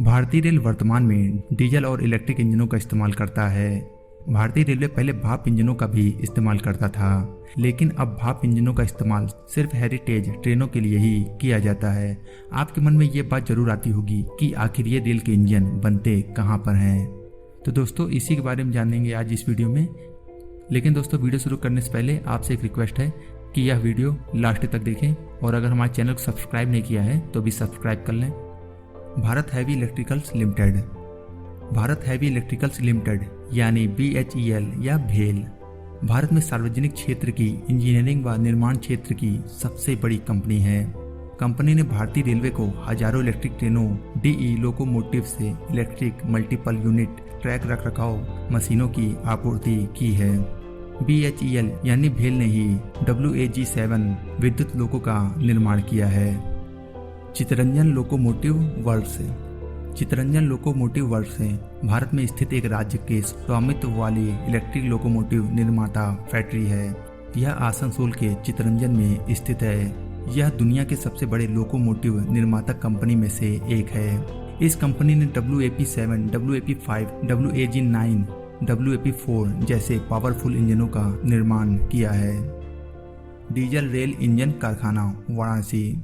भारतीय रेल वर्तमान में डीजल और इलेक्ट्रिक इंजनों का इस्तेमाल करता है। भारतीय रेलवे पहले भाप इंजनों का भी इस्तेमाल करता था, लेकिन अब भाप इंजनों का इस्तेमाल सिर्फ हेरिटेज ट्रेनों के लिए ही किया जाता है। आपके मन में ये बात जरूर आती होगी कि आखिर ये रेल के इंजन बनते कहाँ पर हैं। तो दोस्तों इसी के बारे में जानेंगे आज इस वीडियो में। लेकिन दोस्तों वीडियो शुरू करने से पहले आपसे एक रिक्वेस्ट है कि यह वीडियो लास्ट तक देखें, और अगर हमारे चैनल को सब्सक्राइब नहीं किया है तो भी सब्सक्राइब कर लें। Bharat heavy electricals limited. Bharat heavy electricals limited यानी BHEL या भेल भारत में सार्वजनिक क्षेत्र की इंजीनियरिंग व निर्माण क्षेत्र की सबसे बड़ी कंपनी है। कंपनी ने भारतीय रेलवे को हजारों इलेक्ट्रिक ट्रेनों, DE लोकोमोटिव से इलेक्ट्रिक मल्टीपल यूनिट ट्रैक रखरखाव मशीनों की आपूर्ति की है। BHEL यानी भेल ने ही WAG7 विद्युत लोको का निर्माण किया है। Chittaranjan locomotive works. Chittaranjan locomotive works Bharat में स्थित एक राज्य के स्वामित्व वाली इलेक्ट्रिक लोकोमोटिव निर्माता फैक्ट्री है। यह आसनसोल के चितरंजन में स्थित है। यह दुनिया के सबसे बड़े लोकोमोटिव निर्माता कंपनी में से एक है। इस कंपनी ने WAP7, WAP5, WAG9, WAP4 जैसे पावरफुल इंजनों का निर्माण किया है। डीजल रेल इंजन कारखाना वाराणसी।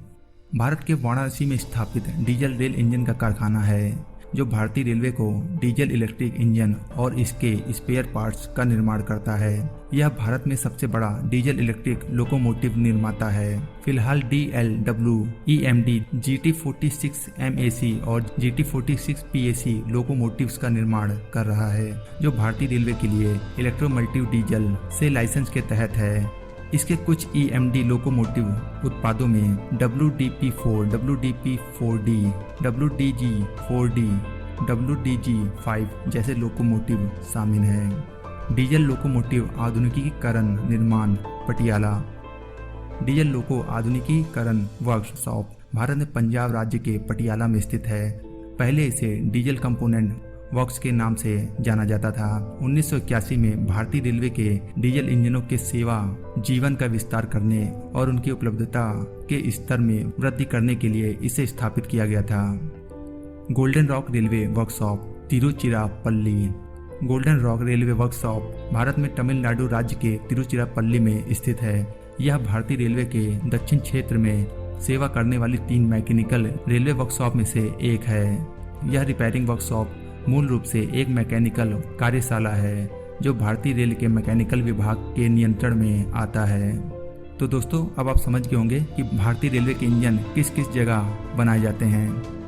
भारत के वाराणसी में स्थापित डीजल रेल इंजन का कारखाना है, जो भारतीय रेलवे को डीजल इलेक्ट्रिक इंजन और इसके स्पेयर पार्ट्स का निर्माण करता है। यह भारत में सबसे बड़ा डीजल इलेक्ट्रिक लोकोमोटिव निर्माता है। फिलहाल DLW, EMD, GT46 MAC और GT46 PAC लोकोमोटिव्स का निर्माण कर रहा है, जो भारतीय रेलवे के लिए इलेक्ट्रोमोटिव डीजल से लाइसेंस के तहत है। इसके कुछ EMD लोकोमोटिव उत्पादों में WDP4, WDP4D, WDG4D, WDG5 जैसे लोकोमोटिव शामिल हैं। डीजल लोकोमोटिव आधुनिकीकरण निर्माण पटियाला। डीजल लोको आधुनिकीकरण वर्कशॉप भारत में पंजाब राज्य के पटियाला में स्थित है। पहले इसे डीजल कंपोनेंट वर्क्स के नाम से जाना जाता था। 1981 में भारतीय रेलवे के डीजल इंजनों के सेवा जीवन का विस्तार करने और उनकी उपलब्धता के स्तर में वृद्धि करने के लिए इसे स्थापित किया गया था। Golden rock railway workshop Tiruchirappalli. Golden rock railway workshop Bharat में तमिलनाडु राज्य के तिरुचिरापल्ली में स्थित है। यह भारतीय रेलवे के दक्षिण क्षेत्र में सेवा करने वाली 3 मैकेनिकल रेलवे वर्कशॉप में से एक है। यह रिपेयरिंग वर्कशॉप मूल रूप से एक मैकेनिकल कार्यशाला है, जो भारतीय रेल के मैकेनिकल विभाग के नियंत्रण में आता है। तो दोस्तों अब आप समझ गए होंगे कि भारतीय रेलवे के इंजन किस किस जगह बनाए जाते हैं।